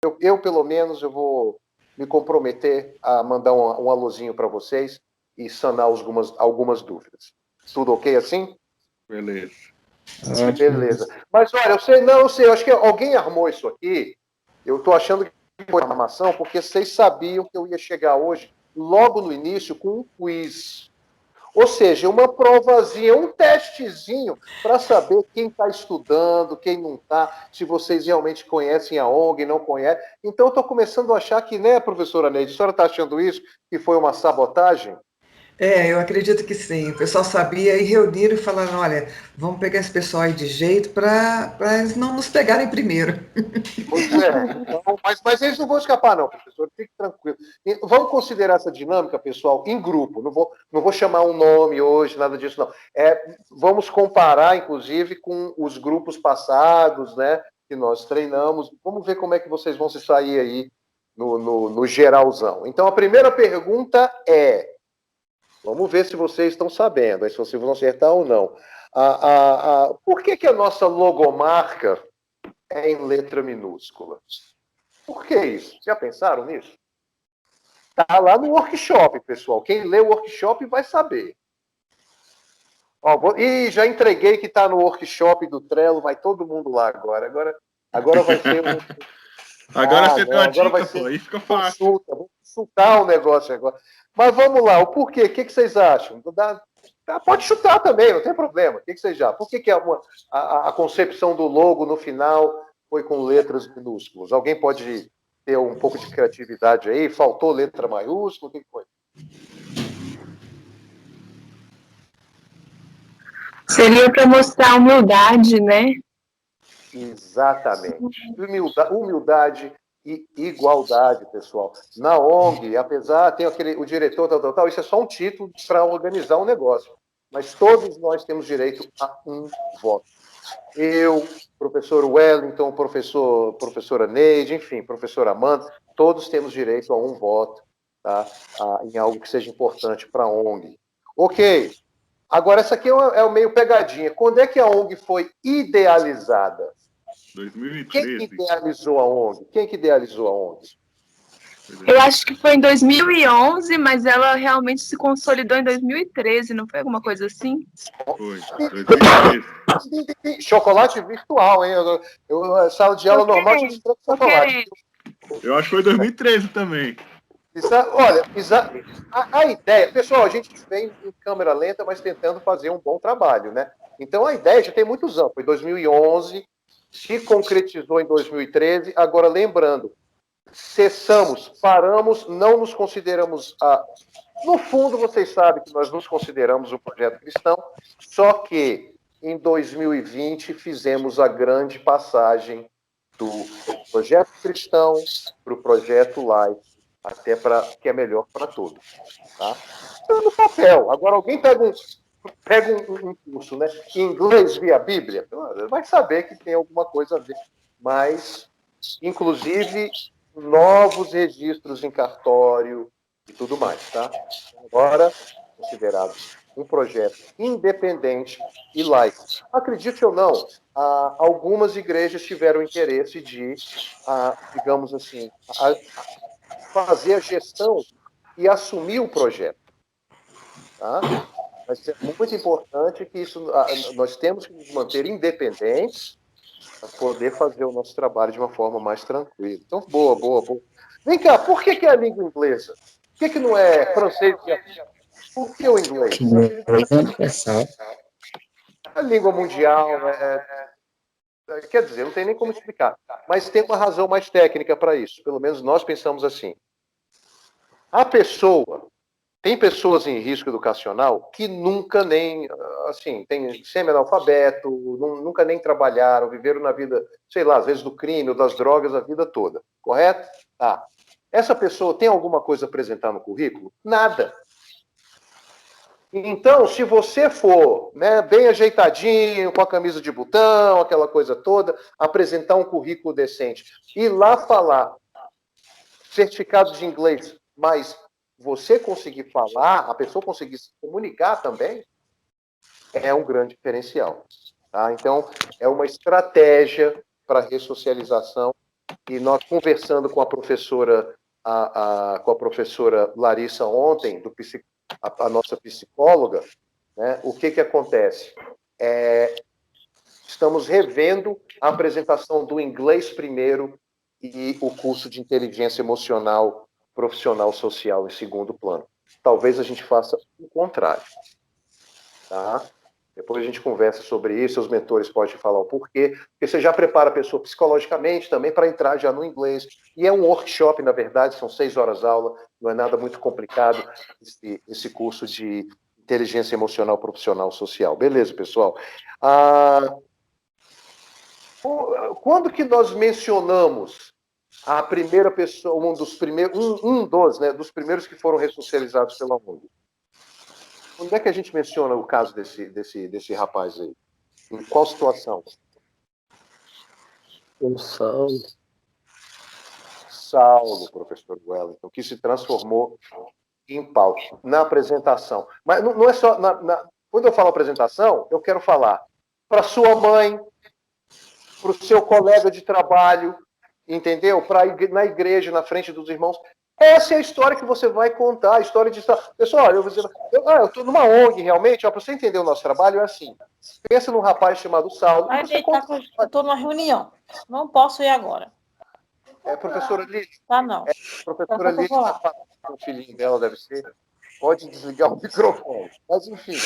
Pelo menos, eu vou me comprometer a mandar um alôzinho para vocês e sanar algumas dúvidas. Tudo ok assim? Beleza. Beleza. Mas olha, eu sei, eu acho que alguém armou isso aqui. Eu estou achando que foi uma armação, porque vocês sabiam que eu ia chegar hoje, logo no início, com um quiz. Ou seja, uma provazinha, um testezinho para saber quem está estudando, quem não está, se vocês realmente conhecem a ONG, não conhecem. Então, eu estou começando a achar que, né, professora Neide, a senhora está achando isso, que foi uma sabotagem? Eu acredito que sim. O pessoal sabia e reuniram e falaram: olha, vamos pegar esse pessoal aí de jeito para eles não nos pegarem primeiro. Pois é. Então, mas eles não vão escapar, não, professor. Fique tranquilo. Vamos considerar essa dinâmica, pessoal, em grupo. Não vou chamar um nome hoje, nada disso, não. Vamos comparar, inclusive, com os grupos passados, né, que nós treinamos. Vamos ver como é que vocês vão se sair aí no geralzão. Então, a primeira pergunta é: vamos ver se vocês estão sabendo, se vocês vão acertar ou não. Por que a nossa logomarca é em letra minúscula? Por que isso? Já pensaram nisso? Está lá no workshop, pessoal. Quem lê o workshop vai saber. Já entreguei que está no workshop do Trello, vai todo mundo lá agora. Agora vai ser um. Agora você deu a agora dica, pô, aí fica fácil. Vou consultar o negócio agora. Mas vamos lá, o porquê? O que vocês acham? Pode chutar também, não tem problema. O que vocês acham? Por que a concepção do logo no final foi com letras minúsculas? Alguém pode ter um pouco de criatividade aí? Faltou letra maiúscula? O que foi? Seria para mostrar humildade, né? Exatamente. Humildade e igualdade, pessoal. Na ONG, apesar, tem o diretor, tal, isso é só um título para organizar um negócio. Mas todos nós temos direito a um voto. Eu, professor Wellington, professora Neide, enfim, professora Amanda, todos temos direito a um voto, tá? Em algo que seja importante para a ONG. Ok. Agora, essa aqui é o meio pegadinha. Quando é que a ONG foi idealizada? 2013. Quem que idealizou a ONG? Eu acho que foi em 2011, mas ela realmente se consolidou em 2013, não foi alguma coisa assim? Foi, 2013. Chocolate virtual, hein? Sala de aula normal tinha chocolate. Eu acho que foi 2013 também. Olha, a ideia... Pessoal, a gente vem em câmera lenta, mas tentando fazer um bom trabalho, né? Então, a ideia já tem muitos anos. Foi 2011, se concretizou em 2013. Agora, lembrando, paramos, não nos consideramos... No fundo, vocês sabem que nós nos consideramos um projeto cristão, só que em 2020 fizemos a grande passagem do projeto cristão para o projeto Life, até que é melhor para todos. Tá? Então, no papel. Agora, alguém pega um curso, né, em inglês via Bíblia, vai saber que tem alguma coisa a ver. Mas, inclusive, novos registros em cartório e tudo mais, tá? Agora, considerado um projeto independente e laico. Acredite ou não, algumas igrejas tiveram interesse de, digamos assim, fazer a gestão e assumir o projeto. Tá? Mas é muito importante que nós temos que nos manter independentes para poder fazer o nosso trabalho de uma forma mais tranquila. Então, boa. Vem cá, por que é a língua inglesa? Por que não é francês? Por que o inglês? A língua mundial, quer dizer, não tem nem como explicar. Mas tem uma razão mais técnica para isso. Pelo menos nós pensamos assim. Tem pessoas em risco educacional que nunca nem, assim, tem semi-analfabeto, nunca nem trabalharam, viveram na vida, sei lá, às vezes do crime ou das drogas a vida toda. Correto? Tá. Essa pessoa tem alguma coisa a apresentar no currículo? Nada. Então, se você for, né, bem ajeitadinho, com a camisa de botão, aquela coisa toda, apresentar um currículo decente e lá falar certificado de inglês, mas você conseguir falar, a pessoa conseguir se comunicar também, é um grande diferencial. Tá? Então, é uma estratégia para ressocialização e nós conversando com a professora, com a professora Larissa ontem, a nossa psicóloga, né, o que acontece? Estamos revendo a apresentação do inglês primeiro e o curso de inteligência emocional profissional social em segundo plano. Talvez a gente faça o contrário. Tá? Depois a gente conversa sobre isso, os mentores podem falar o porquê, porque você já prepara a pessoa psicologicamente também para entrar já no inglês. E é um workshop, na verdade, são 6 horas aula, não é nada muito complicado esse curso de inteligência emocional profissional social. Beleza, pessoal? Quando que nós mencionamos a primeira pessoa, dos primeiros que foram ressocializados pela ONG? Onde é que a gente menciona o caso desse rapaz aí? Em qual situação? O Saulo. Saulo, professor Wellington, que se transformou em Paulo, na apresentação. Mas não é só... Quando eu falo apresentação, eu quero falar para sua mãe, para o seu colega de trabalho, entendeu? Na igreja, na frente dos irmãos. Essa é a história que você vai contar, a história de... Pessoal, eu estou numa ONG, realmente, para você entender o nosso trabalho, é assim. Pensa num rapaz chamado Saulo. Eu estou numa reunião, não posso ir agora. Professora Lídia. Tá, não. Professora Lídia está falando com o filhinho dela, deve ser. Pode desligar o microfone. Mas, enfim.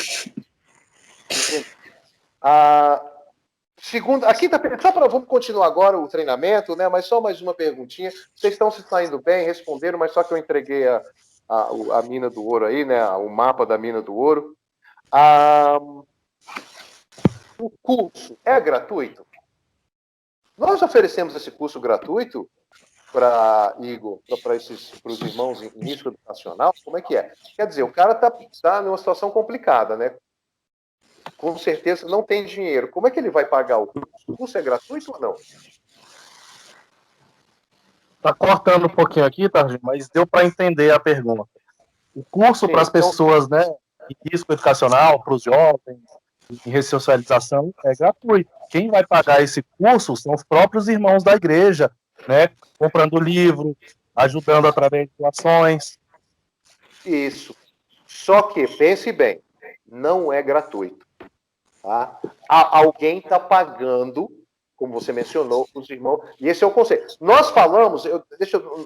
Segunda, vamos continuar agora o treinamento, né? Mas só mais uma perguntinha. Vocês estão se saindo bem, responderam, mas só que eu entreguei a mina do ouro aí, né? O mapa da mina do ouro. O curso é gratuito? Nós oferecemos esse curso gratuito para Igor, para os irmãos em risco educacional? Como é que é? Quer dizer, o cara está numa situação complicada, né? Com certeza não tem dinheiro. Como é que ele vai pagar o curso? O curso é gratuito ou não? Está cortando um pouquinho aqui, Targino, mas deu para entender a pergunta. O curso para as pessoas, né, em risco educacional, para os jovens, em ressocialização, é gratuito. Quem vai pagar esse curso são os próprios irmãos da igreja, né, comprando livro, ajudando através de doações. Isso. Só que, pense bem, não é gratuito. Tá? Alguém está pagando, como você mencionou, os irmãos, e esse é o conceito. Nós falamos,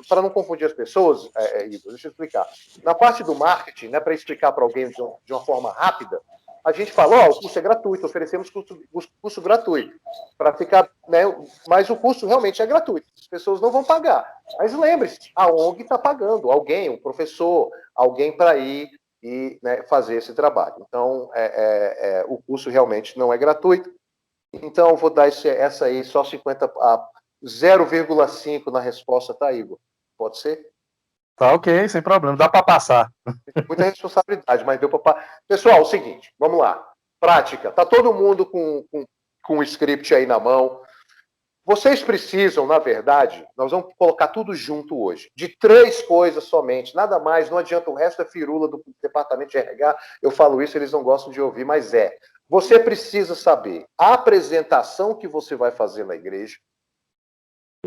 para não confundir as pessoas, Igor, deixa eu explicar. Na parte do marketing, né, para explicar para alguém de uma forma rápida, a gente fala, o curso é gratuito, oferecemos curso gratuito, para ficar, né, mas o curso realmente é gratuito, as pessoas não vão pagar. Mas lembre-se, a ONG está pagando, alguém, um professor, alguém para ir e, né, fazer esse trabalho. Então, o curso realmente não é gratuito. Então, vou dar essa aí, só 0,5 na resposta, tá, Igor? Pode ser? Tá ok, sem problema, dá para passar. Muita responsabilidade, mas deu para... Pessoal, é o seguinte, vamos lá. Prática. Tá todo mundo com o script aí na mão. Vocês precisam, na verdade, nós vamos colocar tudo junto hoje, de 3 coisas somente, nada mais, não adianta, o resto é firula do departamento de RH, eu falo isso, eles não gostam de ouvir, mas você precisa saber a apresentação que você vai fazer na igreja,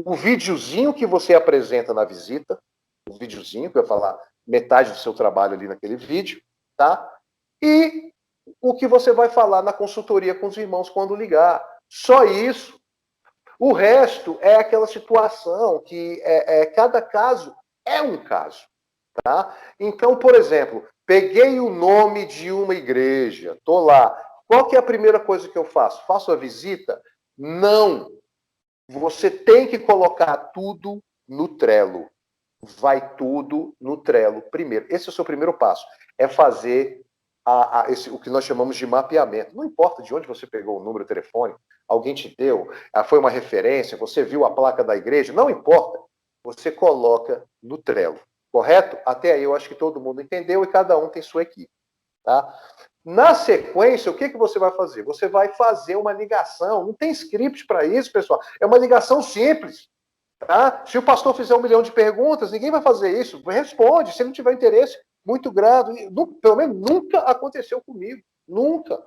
o videozinho que você apresenta na visita, o videozinho, que vai falar metade do seu trabalho ali naquele vídeo, tá? E o que você vai falar na consultoria com os irmãos quando ligar. Só isso. O resto é aquela situação que cada caso é um caso, tá? Então, por exemplo, peguei o nome de uma igreja, tô lá. Qual que é a primeira coisa que eu faço? Faço a visita? Não. Você tem que colocar tudo no Trello. Vai tudo no Trello primeiro. Esse é o seu primeiro passo. É fazer o que nós chamamos de mapeamento. Não importa de onde você pegou o número de telefone, alguém te deu, foi uma referência, você viu a placa da igreja, não importa. Você coloca no Trello. Correto? Até aí eu acho que todo mundo entendeu e cada um tem sua equipe. Tá? Na sequência, o que você vai fazer? Você vai fazer uma ligação. Não tem script para isso, pessoal. É uma ligação simples. Tá? Se o pastor fizer 1 milhão de perguntas, ninguém vai fazer isso. Responde. Se ele não tiver interesse, muito grave. Pelo menos nunca aconteceu comigo. Nunca.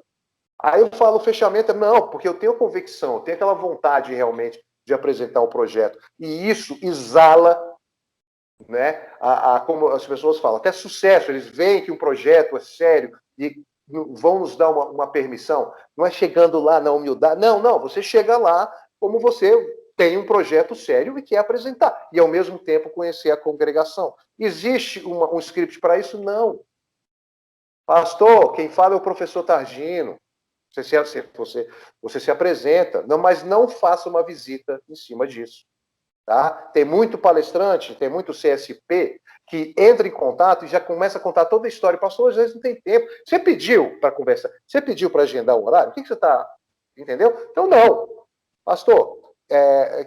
Aí eu falo fechamento, não, porque eu tenho convicção, eu tenho aquela vontade realmente de apresentar o projeto. E isso exala, né, como as pessoas falam, até sucesso. Eles veem que um projeto é sério e vão nos dar uma permissão. Não é chegando lá na humildade. Não, você chega lá como você tem um projeto sério e quer apresentar. E, ao mesmo tempo, conhecer a congregação. Existe um script para isso? Não. Pastor, quem fala é o professor Targino. Você se apresenta, não, mas não faça uma visita em cima disso. Tá? Tem muito palestrante, tem muito CSP que entra em contato e já começa a contar toda a história. Pastor, às vezes não tem tempo. Você pediu para conversar, você pediu para agendar um horário? O que você está... Entendeu? Então, não. Pastor,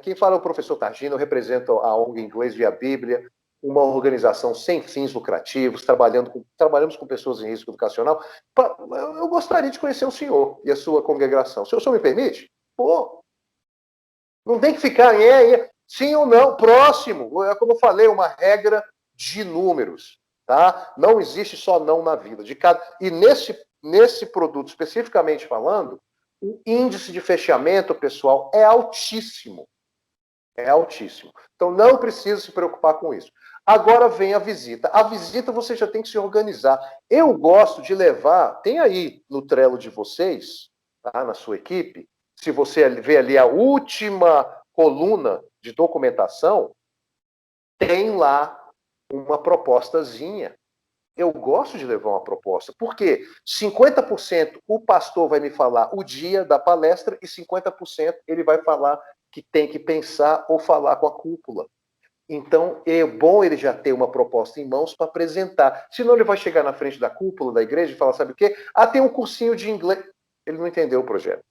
quem fala é o professor Targino, eu represento a ONG Inglês Via Bíblia, uma organização sem fins lucrativos, trabalhamos com pessoas em risco educacional. Eu gostaria de conhecer o senhor e a sua congregação. O senhor me permite? Pô, não tem que ficar sim ou não, próximo. É como eu falei, uma regra de números. Tá? Não existe só não na vida. E nesse produto, especificamente falando, o índice de fechamento, pessoal, é altíssimo. É altíssimo. Então, não precisa se preocupar com isso. Agora vem a visita. A visita você já tem que se organizar. Eu gosto de levar, tem aí no Trello de vocês, tá, na sua equipe, se você vê ali a última coluna de documentação, tem lá uma propostazinha. Eu gosto de levar uma proposta, porque 50% o pastor vai me falar o dia da palestra e 50% ele vai falar que tem que pensar ou falar com a cúpula. Então, é bom ele já ter uma proposta em mãos para apresentar. Senão ele vai chegar na frente da cúpula da igreja e falar, sabe o quê? Tem um cursinho de inglês. Ele não entendeu o projeto.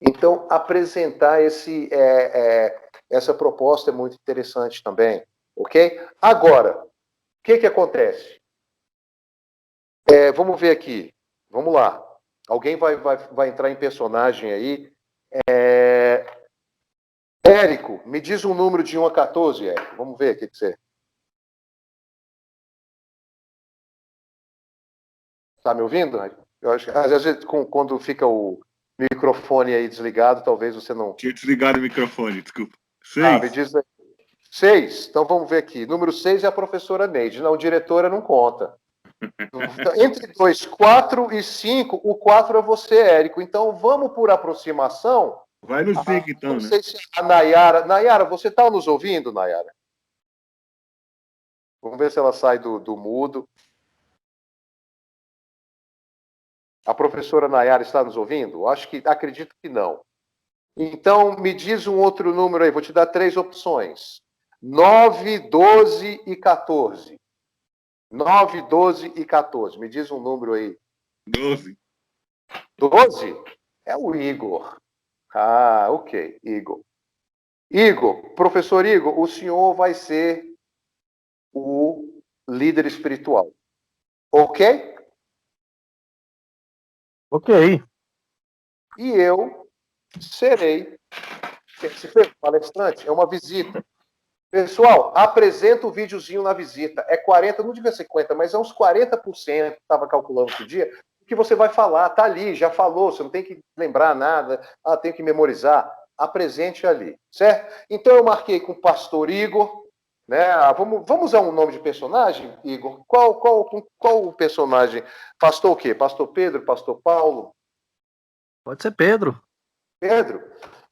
Então, apresentar essa proposta é muito interessante também. Ok? Agora, o que acontece? Vamos ver aqui. Vamos lá. Alguém vai entrar em personagem aí. Érico, me diz um número de 1 a 14, Érico. Vamos ver o que você... Está me ouvindo? Eu acho que, às vezes, quando fica o microfone aí desligado, talvez você não... Tinha desligado o microfone, desculpa. 6. Me diz aí. 6. Então vamos ver aqui. Número 6 é a professora Neide. Não, diretora não conta. Entre 2, 4 e 5, o 4 é você, Érico. Então vamos por aproximação. Vai no 5, então, não né? sei se a Nayara... Nayara, você está nos ouvindo, Nayara? Vamos ver se ela sai do mudo. A professora Nayara está nos ouvindo? Acredito que não. Então, me diz um outro número aí. Vou te dar 3 opções. 9, 12 e 14. 9, 12 e 14. Me diz um número aí. 12. 12? É o Igor. Ok, Igor. Igor, professor Igor, o senhor vai ser o líder espiritual. Ok? Ok. E eu serei palestrante. É uma visita. Pessoal, apresenta o videozinho na visita. É 40, não devia ser 50, mas é uns 40%, estava calculando esse dia, que você vai falar. Tá ali, já falou, você não tem que lembrar nada, tem que memorizar. Apresente ali, certo? Então eu marquei com o pastor Igor, né? Vamos usar um nome de personagem, Igor? Qual o personagem? Pastor o quê? Pastor Pedro, pastor Paulo? Pode ser Pedro. Pedro?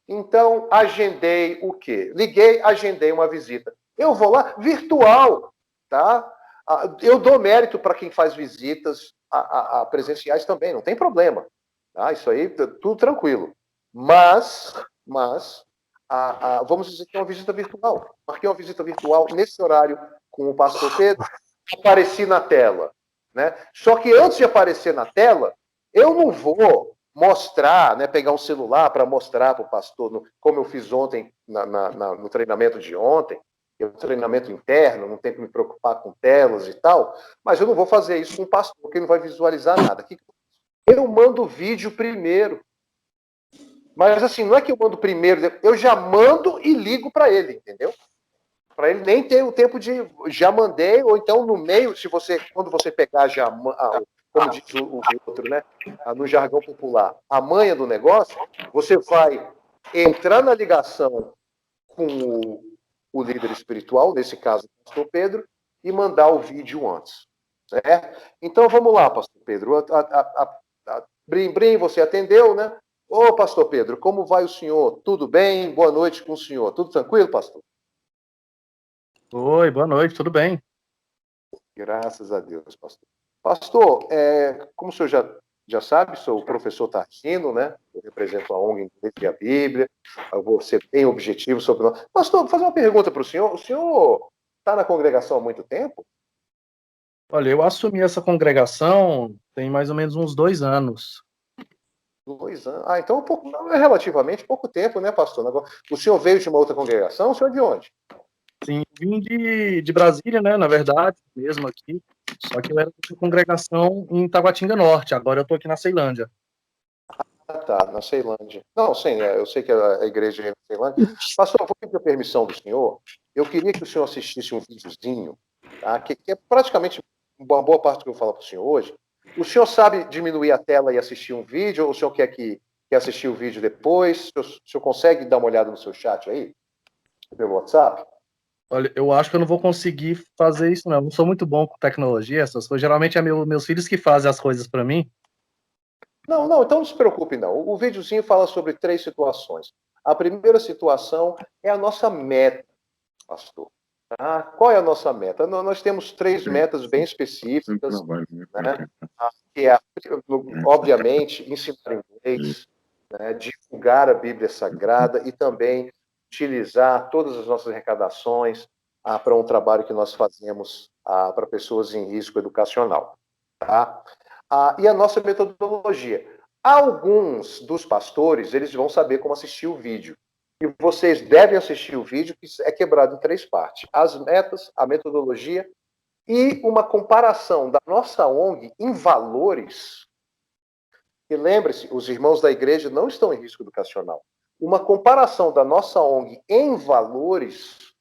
Então, agendei o quê? Liguei, agendei uma visita. Eu vou lá, virtual, tá? Eu dou mérito para quem faz visitas a presenciais também, não tem problema. Tá? Isso aí, tudo tranquilo. Mas vamos dizer que é uma visita virtual. Marquei uma visita virtual nesse horário com o pastor Pedro, apareci na tela. Né? Só que antes de aparecer na tela, eu não vou mostrar, né, pegar um celular para mostrar para o pastor, como eu fiz ontem no treinamento de ontem, é um treinamento interno, não tenho que me preocupar com telas e tal, mas eu não vou fazer isso com o pastor, porque ele não vai visualizar nada. Eu mando o vídeo primeiro. Mas assim, não é que eu mando primeiro, eu já mando e ligo para ele, entendeu? Para ele nem ter o tempo de... Já mandei, ou então no meio, quando você pegar já... como diz o outro, né? No jargão popular, a manha do negócio, você vai entrar na ligação com o líder espiritual, nesse caso o pastor Pedro, e mandar o vídeo antes. Certo? Então vamos lá, pastor Pedro. Brim, você atendeu, né? Ô, pastor Pedro, como vai o senhor? Tudo bem? Boa noite com o senhor. Tudo tranquilo, pastor? Oi, boa noite, tudo bem? Graças a Deus, pastor. Pastor, como o senhor já sabe, sou o professor Targino, né? Eu represento a ONG Inglês e a Bíblia. Eu vou ser bem objetivo sobre nós. Pastor, vou fazer uma pergunta para o senhor. O senhor está na congregação há muito tempo? Olha, eu assumi essa congregação tem mais ou menos uns 2 anos. 2 anos. Ah, então é relativamente pouco tempo, né, pastor? Agora, o senhor veio de uma outra congregação? O senhor é de onde? Sim, vim de Brasília, né, na verdade, mesmo aqui. Só que eu era de congregação em Taguatinga Norte, agora eu estou aqui na Ceilândia. Ah, tá, na Ceilândia. Não, sim, eu sei que a igreja é na Ceilândia. Pastor, eu vou pedir a permissão do senhor. Eu queria que o senhor assistisse um videozinho, tá? Que é praticamente uma boa parte do que eu vou falar para o senhor hoje. O senhor sabe diminuir a tela e assistir um vídeo, ou o senhor quer assistir o vídeo depois? O senhor consegue dar uma olhada no seu chat aí? Pelo WhatsApp? Olha, eu acho que eu não vou conseguir fazer isso, não. Eu não sou muito bom com tecnologia, essas coisas. Geralmente é meus filhos que fazem as coisas para mim. Não, então não se preocupe, não. O videozinho fala sobre 3 situações. A primeira situação é a nossa meta, pastor. Tá? Qual é a nossa meta? Nós temos 3 metas bem específicas, né? Que é, obviamente, ensinar inglês, né? Divulgar a Bíblia Sagrada e também utilizar todas as nossas arrecadações para um trabalho que nós fazemos para pessoas em risco educacional. Tá? E a nossa metodologia. Alguns dos pastores, eles vão saber como assistir o vídeo. E vocês devem assistir o vídeo, que é quebrado em 3 partes. As metas, a metodologia e uma comparação da nossa ONG em valores. E lembre-se, os irmãos da igreja não estão em risco educacional. Uma comparação da nossa ONG em valores,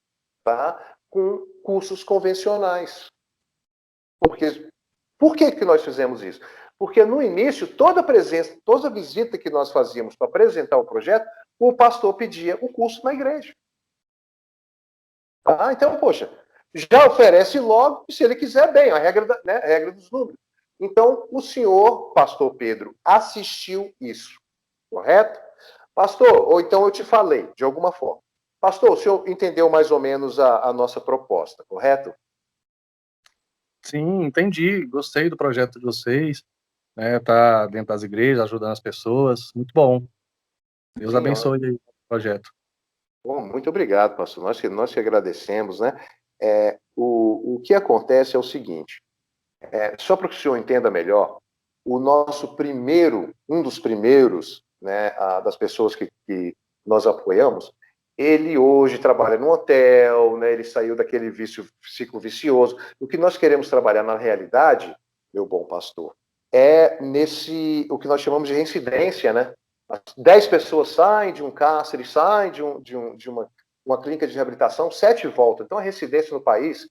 tá, com cursos convencionais. Por que nós fizemos isso? Porque no início, toda visita que nós fazíamos para apresentar o projeto, o pastor pedia o curso na igreja. Então, poxa, já oferece logo, se ele quiser, bem, a regra dos números. Então, o senhor, pastor Pedro, assistiu isso, correto? Pastor, ou então eu te falei, de alguma forma. Pastor, o senhor entendeu mais ou menos a nossa proposta, correto? Sim, entendi. Gostei do projeto de vocês, né? Tá dentro das igrejas, ajudando as pessoas. Muito bom. Deus Sim, abençoe aí o projeto. bom, muito obrigado, pastor. Nós que agradecemos, né? O que acontece é o seguinte, só para que o senhor entenda melhor, um dos primeiros, né, das pessoas que nós apoiamos, ele hoje trabalha num hotel, né, ele saiu daquele ciclo vicioso. O que nós queremos trabalhar na realidade, meu bom pastor, é o que nós chamamos de reincidência, né? 10 pessoas saem de um cárcere, saem de uma clínica de reabilitação, 7 voltam. Então a residência no país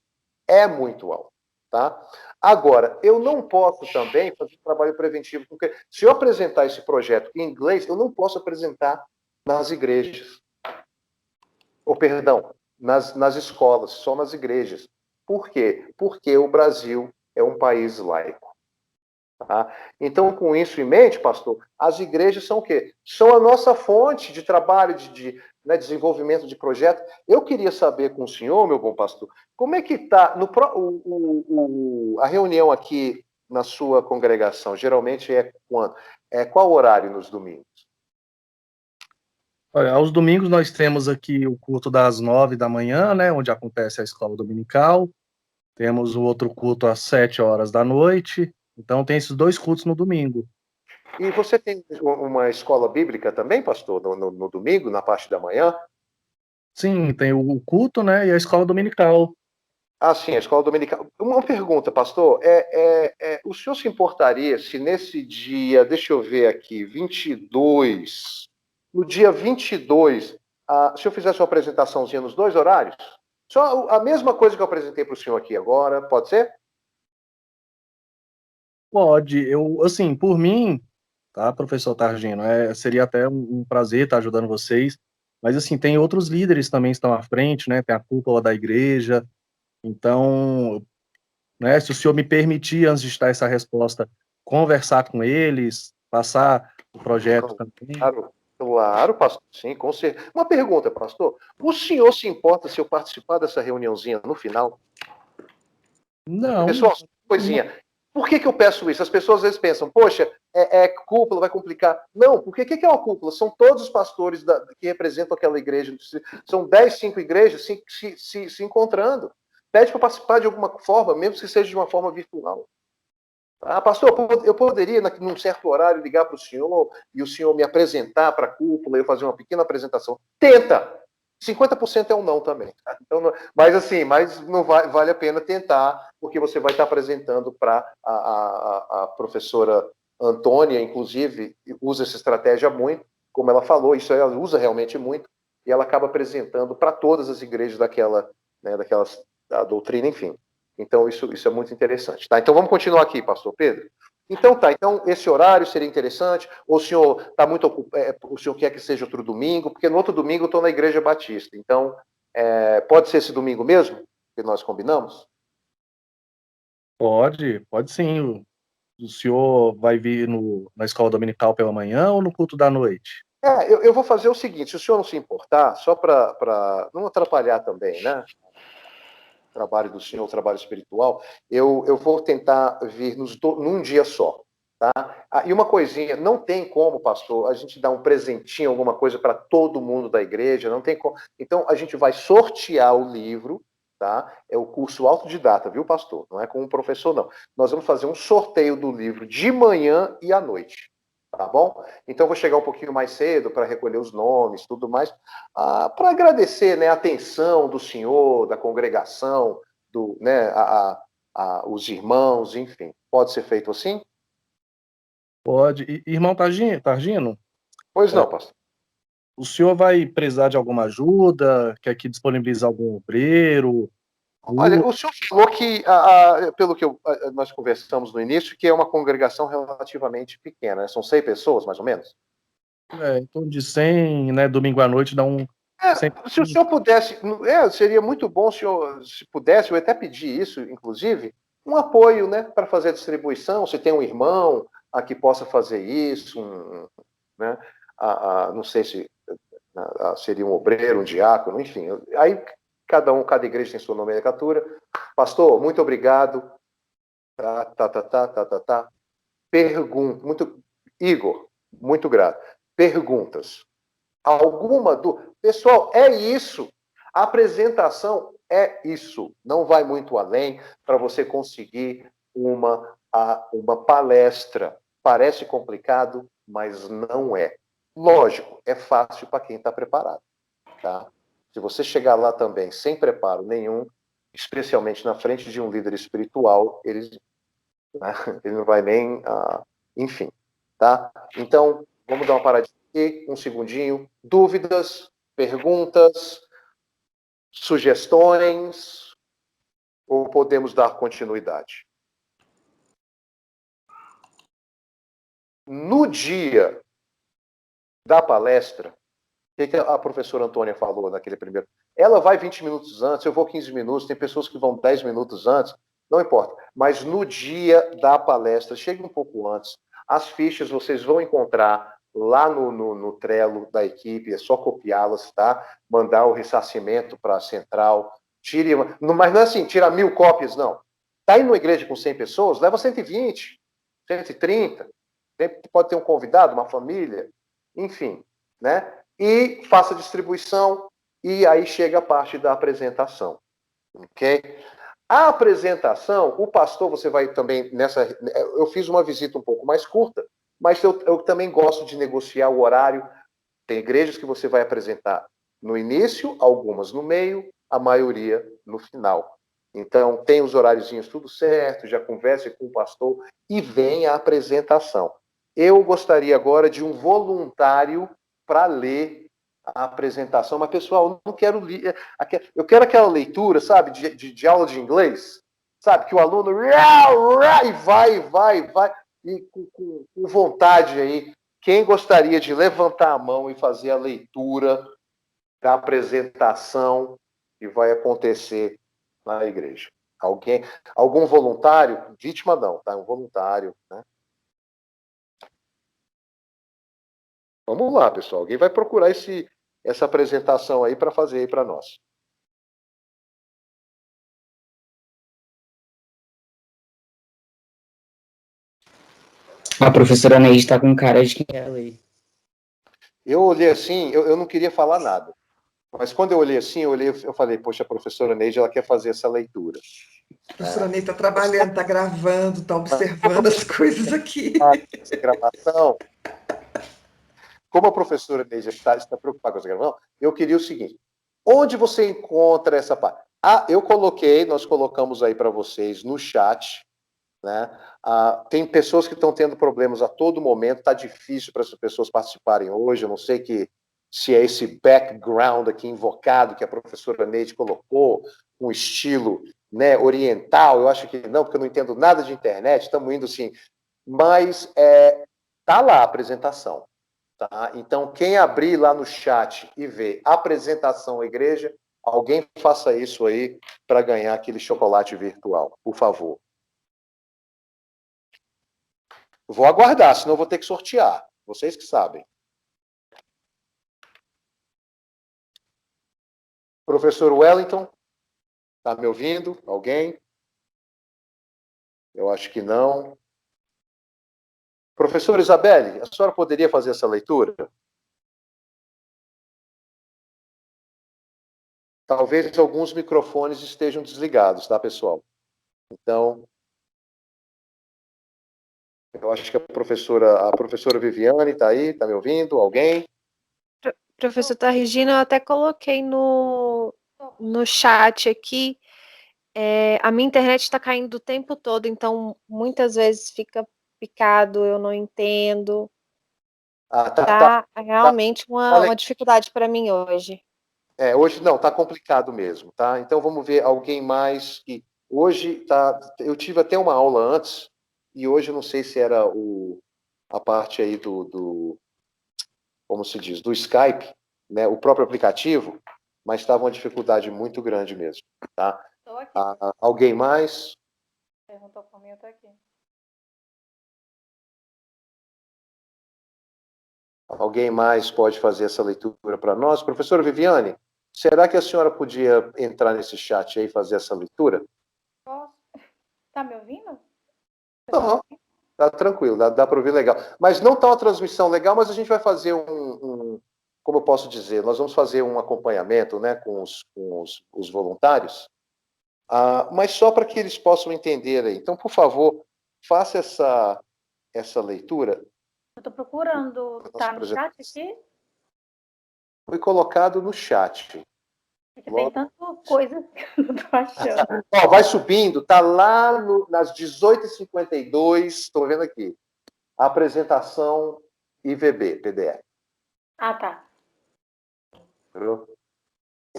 é muito alta. Tá? Agora, eu não posso também fazer trabalho preventivo, porque se eu apresentar esse projeto em inglês, eu não posso apresentar nas igrejas. Perdão, nas escolas, só nas igrejas. Por quê? Porque o Brasil é um país laico. Tá? Então, com isso em mente, pastor, as igrejas são o quê? São a nossa fonte de trabalho, de desenvolvimento de projeto. Eu queria saber com o senhor, meu bom pastor, como é que está a reunião aqui na sua congregação? Geralmente é quando? Qual horário nos domingos? Olha, aos domingos nós temos aqui o culto das 9 da manhã, né? Onde acontece a escola dominical. Temos o outro culto às 7 horas da noite. Então tem esses 2 cultos no domingo. E você tem uma escola bíblica também, pastor, no domingo, na parte da manhã? Sim, tem o culto, né? E a escola dominical. Sim, a escola dominical. Uma pergunta, pastor. O senhor se importaria se nesse dia, deixa eu ver aqui, 22, no dia 22, o senhor fizesse uma apresentaçãozinha nos 2 horários? Só a mesma coisa que eu apresentei para o senhor aqui agora, pode ser? Pode. Assim, por mim, tá, professor Targino? Seria até um prazer estar ajudando vocês, mas assim, tem outros líderes também que estão à frente, né? Tem a cúpula da igreja, então, né, se o senhor me permitir, antes de dar essa resposta, conversar com eles, passar o projeto também. Claro, claro, pastor. Sim, com certeza. Uma pergunta, pastor. O senhor se importa se eu participar dessa reuniãozinha no final? Não, Pessoal, coisinha. Por que eu peço isso? As pessoas às vezes pensam, poxa, cúpula, vai complicar. Não, porque o que é uma cúpula? São todos os pastores que representam aquela igreja. São 10, 5 igrejas se encontrando. Pede para participar de alguma forma, mesmo que seja de uma forma virtual. Ah, pastor, eu poderia, num certo horário, ligar para o senhor e o senhor me apresentar para a cúpula, eu fazer uma pequena apresentação. Tenta! 50% é um não também. Tá? Então, mas não vale a pena tentar, porque você vai estar apresentando para a professora Antônia, inclusive, usa essa estratégia muito, como ela falou, isso ela usa realmente muito, e ela acaba apresentando para todas as igrejas da doutrina, enfim. Então, isso é muito interessante. Tá? Então, vamos continuar aqui, pastor Pedro. Então, esse horário seria interessante, ou o senhor está muito ocupado, o senhor quer que seja outro domingo, porque no outro domingo eu estou na Igreja Batista. Então, pode ser esse domingo mesmo, que nós combinamos? pode sim. O senhor vai vir na escola dominical pela manhã ou no culto da noite? Eu vou fazer o seguinte, se o senhor não se importar, só para não atrapalhar também, né? O trabalho do senhor, o trabalho espiritual, eu vou tentar vir num dia só. Tá? E uma coisinha, não tem como, pastor, a gente dar um presentinho, alguma coisa para todo mundo da igreja, não tem como. Então, a gente vai sortear o livro, tá? É o curso autodidata, viu, pastor? Não é com um professor, não. Nós vamos fazer um sorteio do livro de manhã e à noite, tá bom? Então, eu vou chegar um pouquinho mais cedo para recolher os nomes, tudo mais, para agradecer, né, a atenção do senhor, da congregação, né, os irmãos, enfim. Pode ser feito assim? Pode. Irmão Targino, Pois não, pastor. o senhor vai precisar de alguma ajuda? Quer que disponibilizar algum obreiro? Olha, o senhor falou que, pelo que nós conversamos no início, que é uma congregação relativamente pequena, né? São 100 pessoas, mais ou menos? Em torno de 100, né? Domingo à noite dá um... 100... Se o senhor pudesse, seria muito bom se pudesse, eu até pedi isso, inclusive, um apoio, né, para fazer a distribuição, se tem um irmão a que possa fazer isso, né, não sei se seria um obreiro, um diácono, enfim, aí cada igreja tem sua nomenclatura. Pastor, muito obrigado. Igor, muito grato. Perguntas. Alguma dúvida? Pessoal, é isso. A apresentação é isso. Não vai muito além para você conseguir uma palestra. Parece complicado, mas não é. Lógico, é fácil para quem está preparado. Tá? Se você chegar lá também sem preparo nenhum, especialmente na frente de um líder espiritual, ele não vai nem... enfim. Tá? Então, vamos dar uma paradinha aqui, um segundinho. Dúvidas, perguntas, sugestões, ou podemos dar continuidade? No dia da palestra, o que a professora Antônia falou naquele primeiro? Ela vai 20 minutos antes, eu vou 15 minutos, tem pessoas que vão 10 minutos antes, não importa. Mas no dia da palestra, chegue um pouco antes. As fichas vocês vão encontrar lá no Trello da equipe, é só copiá-las, tá? Mandar o ressarcimento para a central. Mas não é assim, tira 1000 cópias, não. Está indo numa igreja com 100 pessoas, leva 120, 130. Pode ter um convidado, uma família, enfim, né? E faça a distribuição, e aí chega a parte da apresentação, ok? A apresentação, o pastor, você vai também eu fiz uma visita um pouco mais curta, mas eu também gosto de negociar o horário. Tem igrejas que você vai apresentar no início, algumas no meio, a maioria no final. Então, tem os horáriozinhos tudo certo, já converse com o pastor e vem a apresentação. Eu gostaria agora de um voluntário para ler a apresentação, mas, pessoal, eu não quero ler. Eu quero aquela leitura, sabe, de aula de inglês, sabe, que o aluno e vai. e com vontade aí, quem gostaria de levantar a mão e fazer a leitura da apresentação que vai acontecer na igreja? Algum voluntário? Vítima não, tá? Um voluntário, né? Vamos lá, pessoal. Alguém vai procurar essa apresentação aí para fazer aí para nós. A professora Neide está com cara de quem quer ler. Eu olhei assim, eu não queria falar nada. Mas quando eu olhei assim, eu falei, poxa, a professora Neide, ela quer fazer essa leitura. A professora Neide está trabalhando, está gravando, está observando as coisas aqui. Essa gravação. Como a professora Neide está preocupada com essa gravação, eu queria o seguinte, onde você encontra essa parte? Nós colocamos aí para vocês no chat, né? Tem pessoas que estão tendo problemas a todo momento, está difícil para essas pessoas participarem hoje, eu não sei se é esse background aqui invocado que a professora Neide colocou, um estilo, né, oriental, eu acho que não, porque eu não entendo nada de internet, estamos indo assim, mas tá lá a apresentação, tá? Então, quem abrir lá no chat e ver apresentação igreja, alguém faça isso aí para ganhar aquele chocolate virtual, por favor. Vou aguardar, senão eu vou ter que sortear. Vocês que sabem. Professor Wellington, está me ouvindo? Alguém? Eu acho que não. Professora Isabelle, a senhora poderia fazer essa leitura? Talvez alguns microfones estejam desligados, tá, pessoal? Então, eu acho que a professora Viviane está aí, está me ouvindo? Alguém? Professor Targino, eu até coloquei no chat aqui, a minha internet está caindo o tempo todo, então muitas vezes fica picado, eu não entendo. Tá realmente uma dificuldade para mim hoje. Hoje não, está complicado mesmo, tá? Então vamos ver alguém mais que hoje tá. Eu tive até uma aula antes e hoje eu não sei se era a parte aí do como se diz, do Skype, né? O próprio aplicativo, mas estava uma dificuldade muito grande mesmo, tá? Estou aqui. Alguém mais? Perguntou por mim, eu estou aqui. Alguém mais pode fazer essa leitura para nós? Professora Viviane, será que a senhora podia entrar nesse chat aí e fazer essa leitura? Posso? Tá me ouvindo? Não, tá tranquilo, dá para ouvir legal. Mas não está uma transmissão legal, mas a gente vai fazer como eu posso dizer, nós vamos fazer um acompanhamento, né, com os voluntários, mas só para que eles possam entender aí. Então, por favor, faça essa leitura. Eu estou procurando. Tá no chat aqui? Foi colocado no chat. É que tem tanta coisa que eu não estou achando. Ó, vai subindo, tá lá nas 18h52, estou vendo aqui. A apresentação IVB, PDF. Ah, tá. Entendeu?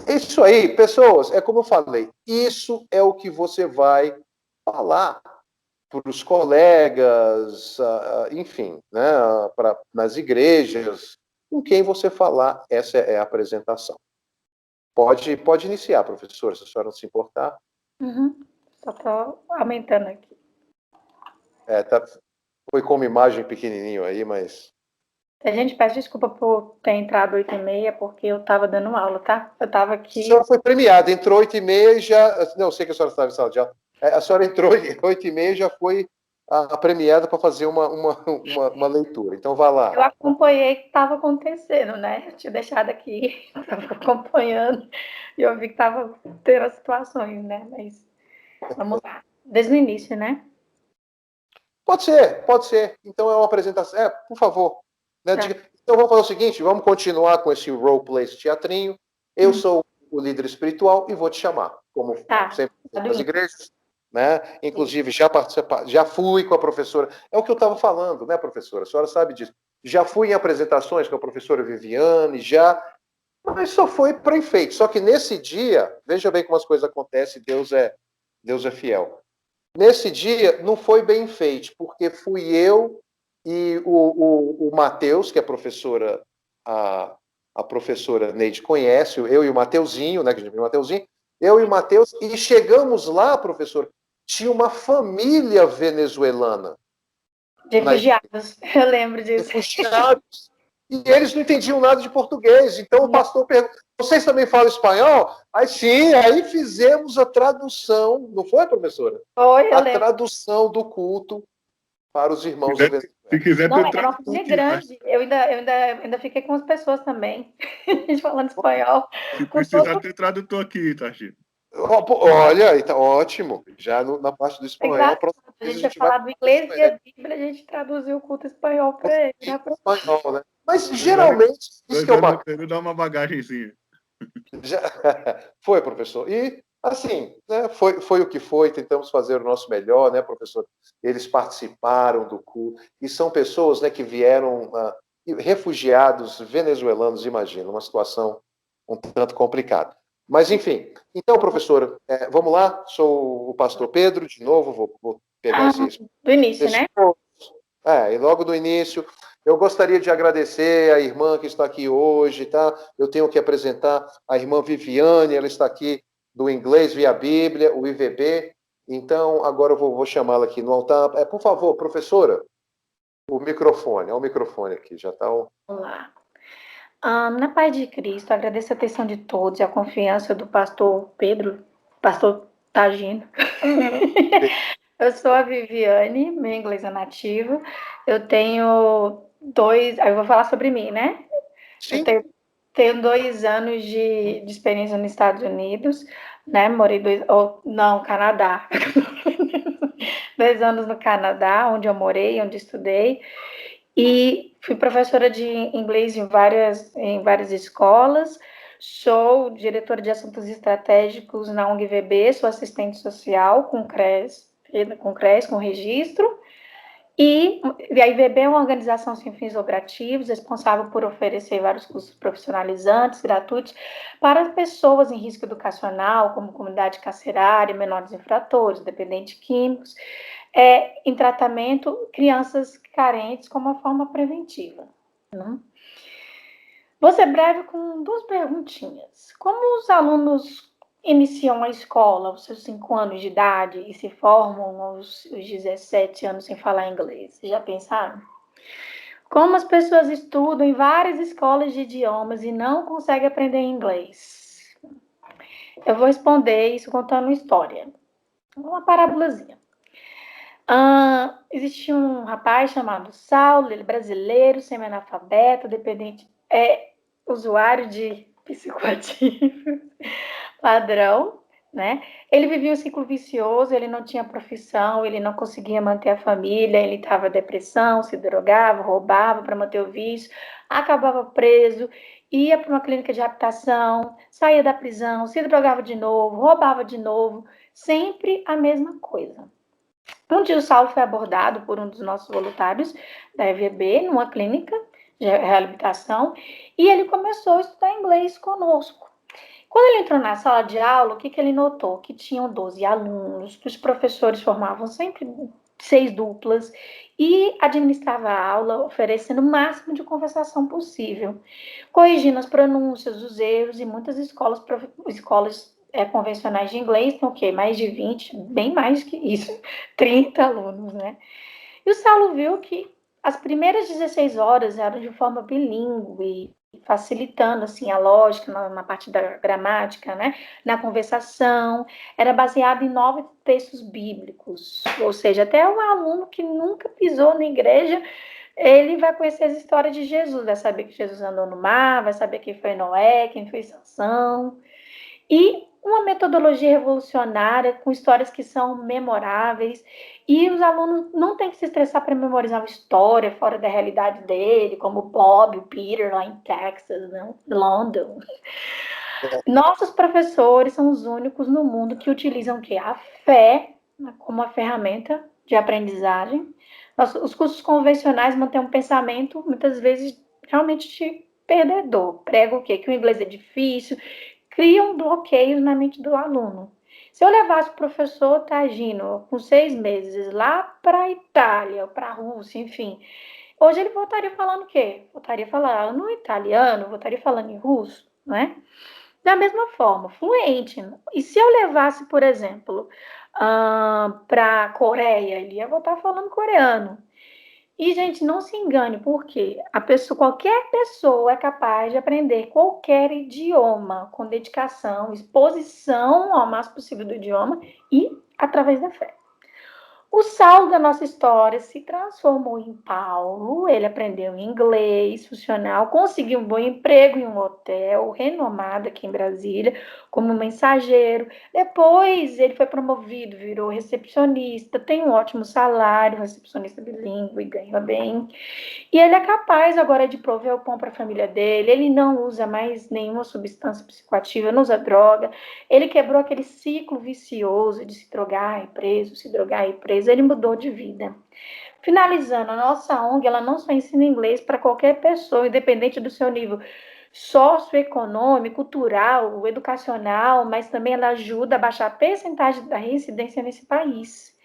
Isso aí, pessoas, é como eu falei, isso é o que você vai falar para os colegas, enfim, né, nas igrejas, com quem você falar, essa é a apresentação. Pode iniciar, professora, se a senhora não se importar. Só estou aumentando aqui. Foi com uma imagem pequenininho aí, mas... A gente pede desculpa por ter entrado 8h30, porque eu estava dando aula, tá? Eu estava aqui... A senhora foi premiada, entrou 8h30 e já... Não, sei que a senhora estava em sala de aula. A senhora entrou 8h30 e já foi premiada para fazer uma leitura. Então, vá lá. Eu acompanhei o que estava acontecendo, né? Eu tinha deixado aqui, estava acompanhando, e eu vi que estava tendo as situações, né? Mas vamos lá. Desde o início, né? Pode ser. Então, é uma apresentação. Por favor. Né? Tá. Então, vamos fazer o seguinte, vamos continuar com esse roleplay, esse teatrinho. Eu sou o líder espiritual e vou te chamar, como sempre nas igrejas. Né? Inclusive, já fui com a professora. É o que eu estava falando, né, professora? A senhora sabe disso. Já fui em apresentações com a professora Viviane, mas só foi para enfeite. Só que nesse dia, veja bem como as coisas acontecem, Deus é fiel. Nesse dia, não foi bem feito, porque fui eu e o Matheus, que é a professora, a professora Neide conhece, eu e o Mateuzinho, né, que a gente viu o Mateuzinho, eu e o Matheus, e chegamos lá, professor, tinha uma família venezuelana. De refugiados, eu lembro disso. Refugiados. E eles não entendiam nada de português. Então o pastor perguntou, vocês também falam espanhol? Aí sim, aí fizemos a tradução, não foi, professora? Foi, eu A lembro. tradução do culto para os irmãos da Venezuela. Se quiser, Não, eu era uma família grande. Eu ainda fiquei com as pessoas também. A gente falando espanhol. Se Com precisar todo... ter tradutor aqui, Targino. Olha, tá ótimo. Já na parte do espanhol, A gente tinha falado inglês e a Bíblia, a gente traduziu o culto espanhol para ele. Espanhol, né? Mas geralmente, isso que é o bacana. Dá uma bagagenzinha. Foi, professor. E, assim, né, foi o que foi, tentamos fazer o nosso melhor, né, professor? Eles participaram do culto, e são pessoas, né, que vieram, refugiados venezuelanos, imagina, uma situação um tanto complicada. Mas, enfim, então, professora, vamos lá, sou o pastor Pedro, de novo, vou pegar esse... Do início, né? E logo do início, eu gostaria de agradecer a irmã que está aqui hoje, tá? Eu tenho que apresentar a irmã Viviane, ela está aqui do Inglês via Bíblia, o IVB. Então, agora eu vou chamá-la aqui no altar. Por favor, professora, o microfone, olha o microfone aqui, já está... Vamos lá. Na paz de Cristo, agradeço a atenção de todos e a confiança do pastor Pedro, pastor Targino. Eu sou a Viviane, meu inglês é nativo. Eu tenho aí eu vou falar sobre mim, né? Sim. Eu tenho 2 anos de experiência nos Estados Unidos, né? Morei Canadá. 2 anos no Canadá, onde eu morei, onde estudei. E fui professora de inglês em várias escolas. Sou diretora de assuntos estratégicos na UNG-VB, sou assistente social com CRES, com registro. E a IVB é uma organização sem fins lucrativos, responsável por oferecer vários cursos profissionalizantes, gratuitos, para pessoas em risco educacional, como comunidade carcerária, menores infratores, dependentes químicos, em tratamento, crianças carentes, como uma forma preventiva. Né? Vou ser breve com 2 perguntinhas. Como os alunos iniciam a escola aos seus 5 anos de idade e se formam aos 17 anos sem falar inglês? Vocês já pensaram? Como as pessoas estudam em várias escolas de idiomas e não conseguem aprender inglês? Eu vou responder isso contando uma história. Uma parábolazinha. Existia um rapaz chamado Saulo, ele brasileiro, semi-analfabeto, dependente, usuário de psicoativos, padrão, né? Ele vivia um ciclo vicioso, ele não tinha profissão, ele não conseguia manter a família, ele estava em depressão, se drogava, roubava para manter o vício, acabava preso, ia para uma clínica de habitação, saía da prisão, se drogava de novo, roubava de novo, sempre a mesma coisa. Um dia o Saulo foi abordado por um dos nossos voluntários da EVB, numa clínica de reabilitação, e ele começou a estudar inglês conosco. Quando ele entrou na sala de aula, o que ele notou? Que tinham 12 alunos, que os professores formavam sempre 6 duplas e administrava a aula oferecendo o máximo de conversação possível, corrigindo as pronúncias, os erros, e muitas escolas convencionais de inglês tem o quê? Mais de 20, bem mais que isso, 30 alunos, né? E o Saulo viu que as primeiras 16 horas eram de forma bilíngue, facilitando assim a lógica na parte da gramática, né? Na conversação, era baseado em 9 textos bíblicos, ou seja, até um aluno que nunca pisou na igreja, ele vai conhecer as histórias de Jesus, vai saber que Jesus andou no mar, vai saber quem foi Noé, quem foi Sansão, e uma metodologia revolucionária, com histórias que são memoráveis, e os alunos não têm que se estressar para memorizar uma história fora da realidade dele, como o Bob, o Peter, lá em Texas, né? London. Nossos professores são os únicos no mundo que utilizam o quê? A fé como uma ferramenta de aprendizagem. Os cursos convencionais mantêm um pensamento, muitas vezes, realmente perdedor. Prega o quê? Que o inglês é difícil, criam bloqueios na mente do aluno. Se eu levasse o professor Tagino com 6 meses lá para a Itália, para a Rússia, enfim, hoje ele voltaria falando o quê? Voltaria falando italiano, voltaria falando em russo, não é? Da mesma forma, fluente. E se eu levasse, por exemplo, para a Coreia, ele ia voltar falando coreano. E, gente, não se engane, porque qualquer pessoa é capaz de aprender qualquer idioma com dedicação, exposição ao máximo possível do idioma e através da fé. O Saulo da nossa história se transformou em Paulo, ele aprendeu inglês funcional, conseguiu um bom emprego em um hotel renomado aqui em Brasília, como mensageiro. Depois ele foi promovido, virou recepcionista, tem um ótimo salário, recepcionista bilíngue, ganha bem. E ele é capaz agora de prover o pão para a família dele, ele não usa mais nenhuma substância psicoativa, não usa droga, ele quebrou aquele ciclo vicioso de se drogar e preso, se drogar e preso, ele mudou de vida. Finalizando, a nossa ONG, ela não só ensina inglês para qualquer pessoa, independente do seu nível socioeconômico, cultural, educacional, mas também ela ajuda a baixar a percentagem da reincidência nesse país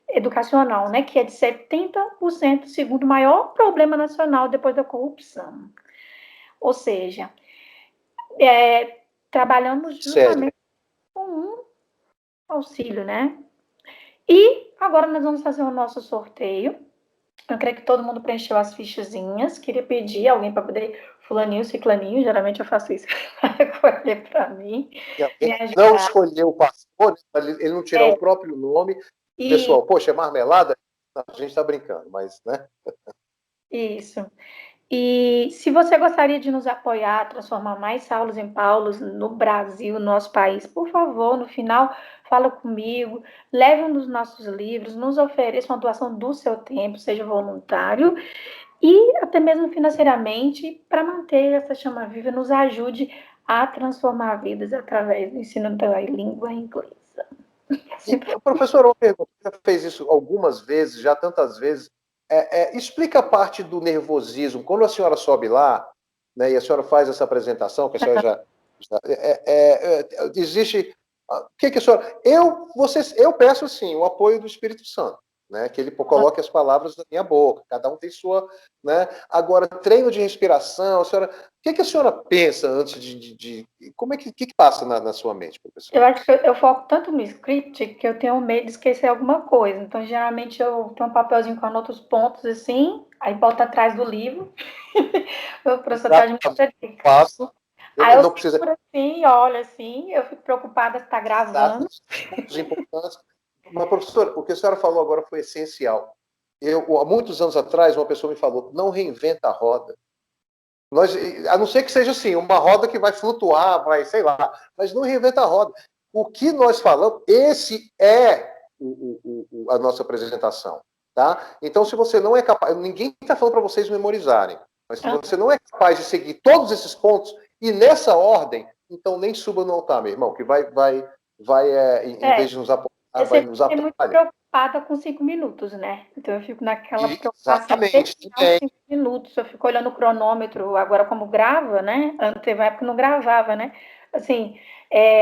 educacional, né, que é de 70%, segundo o maior problema nacional depois da corrupção. Ou seja, trabalhamos justamente com um auxílio, né? E agora nós vamos fazer o nosso sorteio. Eu creio que todo mundo preencheu as fichazinhas. Queria pedir alguém para poder, fulaninho, ciclaninho, geralmente eu faço isso, para recolher para mim. Não escolheu o pastor, ele não tirou o próprio nome. Pessoal, poxa, é marmelada? A gente está brincando, mas, né? Isso. E se você gostaria de nos apoiar, transformar mais Saulos em Paulos no Brasil, no nosso país, por favor, no final, fala comigo, leve um dos nossos livros, nos ofereça uma doação do seu tempo, seja voluntário, e até mesmo financeiramente, para manter essa chama viva, nos ajude a transformar vidas através do ensino da língua inglesa. Professor, uma pergunta, já fez isso algumas vezes, já tantas vezes, explica a parte do nervosismo. Quando a senhora sobe lá, né, e a senhora faz essa apresentação, que a senhora existe... O que a senhora... Eu peço, sim, o apoio do Espírito Santo, né, que ele coloque as palavras na minha boca, cada um tem sua... Né? Agora, treino de respiração, a senhora... O que a senhora pensa antes de como é que passa na sua mente, professor? Eu acho que eu foco tanto no script que eu tenho medo de esquecer alguma coisa. Então, geralmente, eu tenho um papelzinho com anoto os pontos assim, aí boto atrás do livro. O professor está de muita dica. Faço. Aí eu não precisa... assim, olho assim, eu fico preocupada se está gravando. Pontos importantes. Mas, professora, o que a senhora falou agora foi essencial. Há muitos anos atrás, uma pessoa me falou, não reinventa a roda. A não ser que seja assim, uma roda que vai flutuar, vai, sei lá, mas não reinventa a roda. O que nós falamos, esse é a nossa apresentação. Tá? Então, se você não é capaz, ninguém está falando para vocês memorizarem, mas se você não é capaz de seguir todos esses pontos, e nessa ordem, então nem suba no altar, meu irmão, que vai em vez de nos apontar, vai nos atrapalhar. Muito preocupada com 5 minutos, né? Então eu fico naquela preocupação de 5 minutos, eu fico olhando o cronômetro, agora como grava, né? Antes teve uma época que não gravava, né? Assim,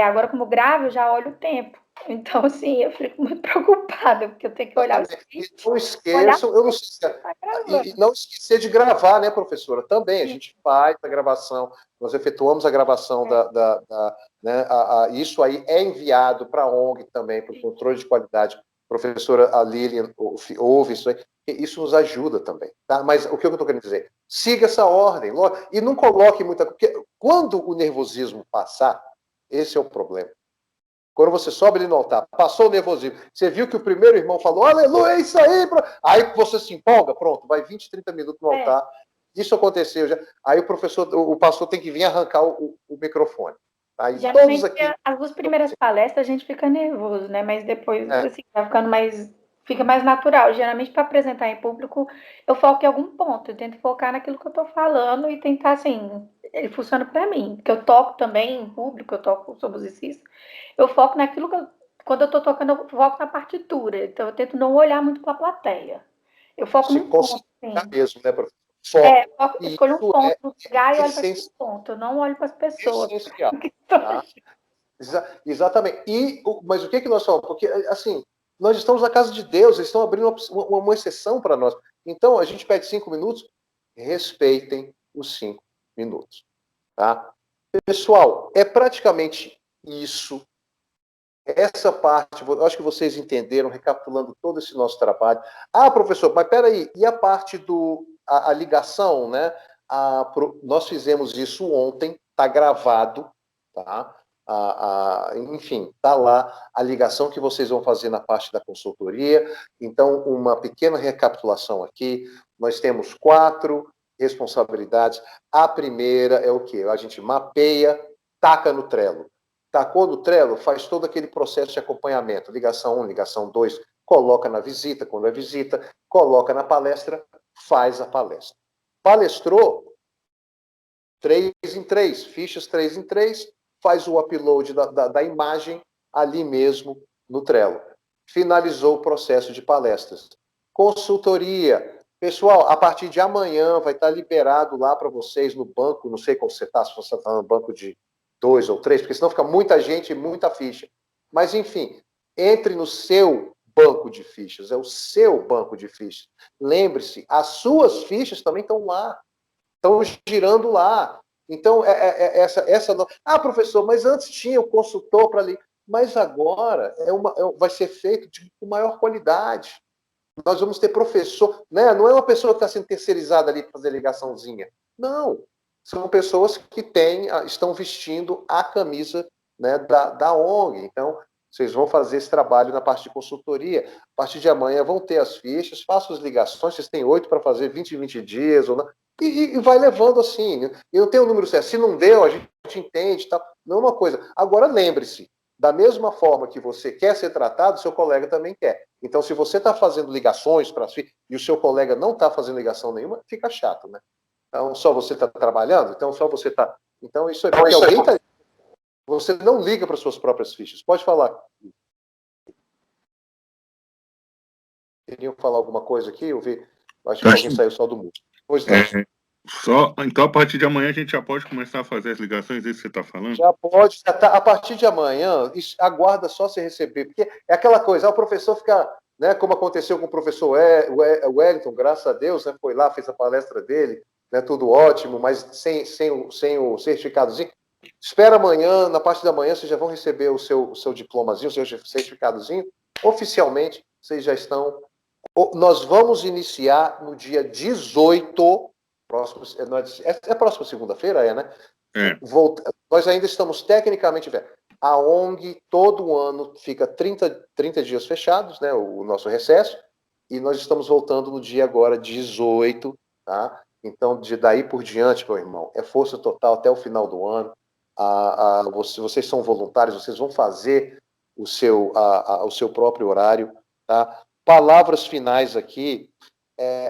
agora como gravo, eu já olho o tempo. Então, assim, eu fico muito preocupada, porque eu tenho que olhar o script. Não esqueçam, eu não sei se e não esquecer de gravar, né, professora? Também, a gente faz a gravação, nós efetuamos a gravação né, isso aí é enviado para a ONG também, para o controle de qualidade. Professora Lilian ouve isso aí, isso nos ajuda também, tá? Mas o que eu estou querendo dizer? Siga essa ordem, e não coloque muita... Porque quando o nervosismo passar, esse é o problema. Quando você sobe ali no altar, passou o nervosismo, você viu que o primeiro irmão falou, aleluia, é isso aí, aí você se empolga, pronto, vai 20, 30 minutos no altar, isso aconteceu já, aí o pastor tem que vir arrancar o microfone. Aí geralmente, as 2 primeiras palestras a gente fica nervoso, né, mas depois, assim, vai ficando fica mais natural. Geralmente, para apresentar em público, eu foco em algum ponto, eu tento focar naquilo que eu estou falando e tentar, assim, ele funciona para mim, porque eu toco também em público, eu toco sobre os exercícios, eu foco naquilo que quando eu estou tocando, eu foco na partitura, então eu tento não olhar muito para a plateia. Eu foco no ponto, assim. Mesmo, né, professor? Escolho um ponto no lugar e olho para esse ponto, eu não olho para as pessoas. Essencial, tá? Exatamente. Mas o que nós falamos? Porque, assim, nós estamos na casa de Deus, eles estão abrindo uma exceção para nós. Então, a gente pede 5 minutos, respeitem os 5 minutos. Tá? Pessoal, é praticamente isso. Essa parte, eu acho que vocês entenderam, recapitulando todo esse nosso trabalho. Ah, professor, mas peraí, e a parte a ligação, né? Nós fizemos isso ontem, está gravado, tá? Enfim, está lá a ligação que vocês vão fazer na parte da consultoria. Então, uma pequena recapitulação aqui. Nós temos 4 responsabilidades. A primeira é o quê? A gente mapeia, taca no Trello. Tacou no Trello, faz todo aquele processo de acompanhamento. Ligação 1, ligação 2, coloca na visita, quando é visita, coloca na palestra, faz a palestra. Palestrou, 3 em 3, fichas 3 em 3, faz o upload da imagem ali mesmo no Trello. Finalizou o processo de palestras. Consultoria. Pessoal, a partir de amanhã vai estar liberado lá para vocês no banco, não sei qual você está, se você está no banco de 2 ou 3, porque senão fica muita gente e muita ficha. Mas, enfim, entre no seu banco de fichas, é o seu banco de fichas. Lembre-se, as suas fichas também estão lá, estão girando lá. Então, essa não... Ah, professor, mas antes tinha o consultor para ali. Mas agora vai ser feito com maior qualidade. Nós vamos ter professor, né? Não é uma pessoa que está sendo terceirizada ali para fazer ligaçãozinha. Não. São pessoas que estão vestindo a camisa, né, da ONG. Então, vocês vão fazer esse trabalho na parte de consultoria. A partir de amanhã vão ter as fichas, façam as ligações, vocês têm 8 para fazer, 20 em 20 dias, ou não, e vai levando assim. E não tem o número certo. Se não deu, a gente entende. Tal. Não é uma coisa. Agora, lembre-se, da mesma forma que você quer ser tratado, seu colega também quer. Então, se você está fazendo ligações para si e o seu colega não está fazendo ligação nenhuma, fica chato, né? Então, só você está trabalhando? Então, só você está... Então, isso é porque alguém está... Você não liga para suas próprias fichas. Pode falar. Queriam falar alguma coisa aqui? Eu vi. Acho que alguém saiu só do mundo. Pois não. Então, a partir de amanhã, a gente já pode começar a fazer as ligações, isso que você está falando? Já pode. A partir de amanhã, aguarda só se receber. Porque é aquela coisa, o professor fica... Né, como aconteceu com o professor Wellington, graças a Deus, né, foi lá, fez a palestra dele, né, tudo ótimo, mas sem o certificadozinho. Espera amanhã, na parte da manhã, vocês já vão receber o seu diplomazinho, o seu certificadozinho. Oficialmente, vocês já estão... Nós vamos iniciar no dia 18, próxima segunda-feira, né? É. Nós ainda estamos tecnicamente... A ONG, todo ano, fica 30 dias fechados, né, o nosso recesso, e nós estamos voltando no dia agora 18, tá? Então, de daí por diante, meu irmão, é força total até o final do ano. Vocês são voluntários, vocês vão fazer o seu próprio horário, tá? Palavras finais aqui,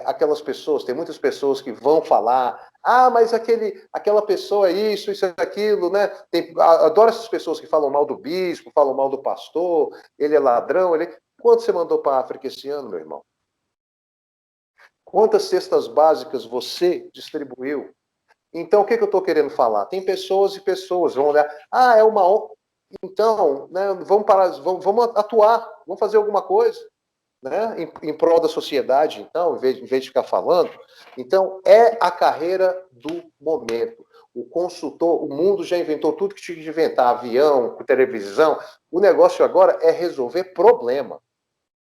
aquelas pessoas, tem muitas pessoas que vão falar, mas aquela pessoa é isso é aquilo, né? Adoro essas pessoas que falam mal do bispo, falam mal do pastor, ele é ladrão, Quanto você mandou para a África esse ano, meu irmão? Quantas cestas básicas você distribuiu? Então, o que eu estou querendo falar? Tem pessoas e pessoas, vão olhar, é uma ONG, então, né, vamos atuar, vamos fazer alguma coisa. Né, em prol da sociedade, então, em vez de ficar falando. Então, é a carreira do momento. O consultor, o mundo já inventou tudo que tinha que inventar, avião, televisão. O negócio agora é resolver problema.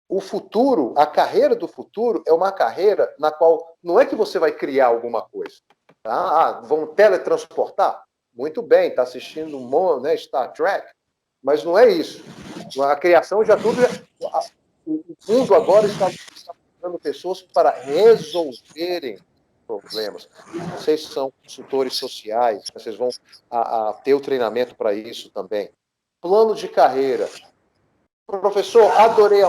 O futuro, a carreira do futuro é uma carreira na qual não é que você vai criar alguma coisa. Tá? Vão teletransportar? Muito bem, está assistindo Star Trek, mas não é isso. A criação já tudo... O mundo agora está procurando pessoas para resolverem problemas. Vocês são consultores sociais, vocês vão ter o treinamento para isso também. Plano de carreira. Professor, adorei,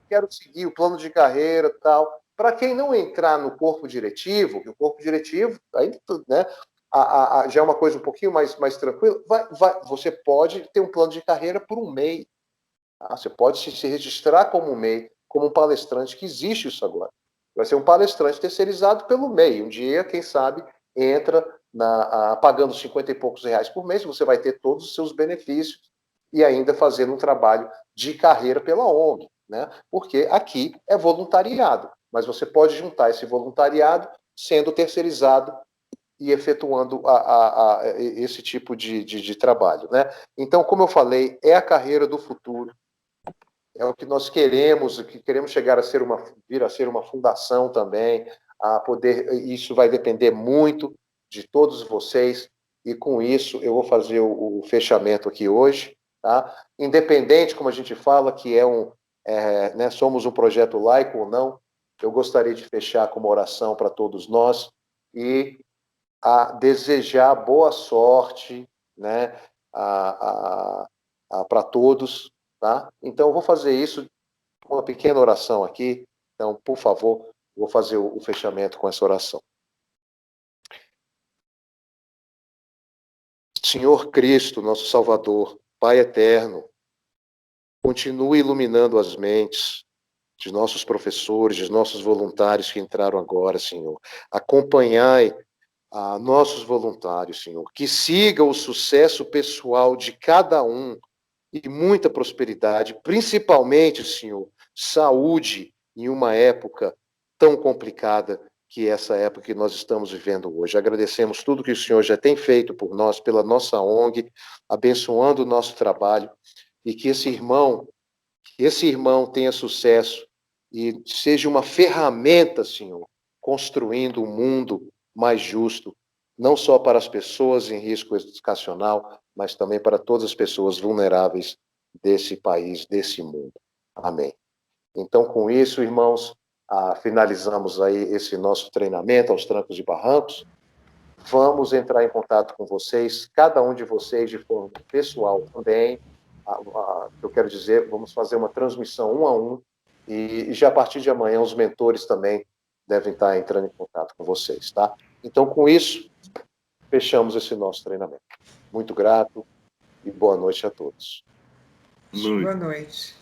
quero seguir o plano de carreira e tal. Para quem não entrar no corpo diretivo, que o corpo diretivo, aí, né, já é uma coisa um pouquinho mais tranquila, você pode ter um plano de carreira por um MEI. Você pode se registrar como um MEI, como um palestrante, que existe isso agora. Vai ser um palestrante terceirizado pelo MEI. Um dia, quem sabe, entra pagando 50 e poucos reais por mês, você vai ter todos os seus benefícios e ainda fazendo um trabalho de carreira pela ONG, né? Porque aqui é voluntariado, mas você pode juntar esse voluntariado sendo terceirizado e efetuando esse tipo de trabalho, né? Então, como eu falei, é a carreira do futuro, é o que nós queremos, o que queremos chegar a ser vir a ser uma fundação também, a poder, isso vai depender muito de todos vocês, e com isso eu vou fazer o fechamento aqui hoje, tá? Independente, como a gente fala, que né, somos um projeto laico ou não, eu gostaria de fechar com uma oração para todos nós e a desejar boa sorte, né, para todos, tá? Então, eu vou fazer isso com uma pequena oração aqui. Então, por favor, vou fazer o fechamento com essa oração. Senhor Cristo, nosso Salvador, Pai eterno, continue iluminando as mentes de nossos professores, de nossos voluntários que entraram agora, Senhor. Acompanhai a nossos voluntários, Senhor, que siga o sucesso pessoal de cada um e muita prosperidade, principalmente, Senhor, saúde em uma época tão complicada que essa época que nós estamos vivendo hoje. Agradecemos tudo que o Senhor já tem feito por nós, pela nossa ONG, abençoando o nosso trabalho e que esse irmão tenha sucesso e seja uma ferramenta, Senhor, construindo um mundo mais justo, não só para as pessoas em risco educacional, mas também para todas as pessoas vulneráveis desse país, desse mundo. Amém. Então, com isso, irmãos, finalizamos aí esse nosso treinamento aos trancos e barrancos. Vamos entrar em contato com vocês, cada um de vocês de forma pessoal também. Eu quero dizer, vamos fazer uma transmissão 1 a 1, e já a partir de amanhã os mentores também devem estar entrando em contato com vocês, tá? Então, com isso, fechamos esse nosso treinamento. Muito grato e boa noite a todos. Boa noite.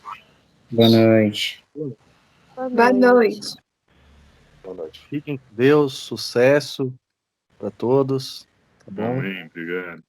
Boa noite. Boa noite. Boa noite. Fiquem com Deus, sucesso para todos. Tá bom? Amém, obrigado.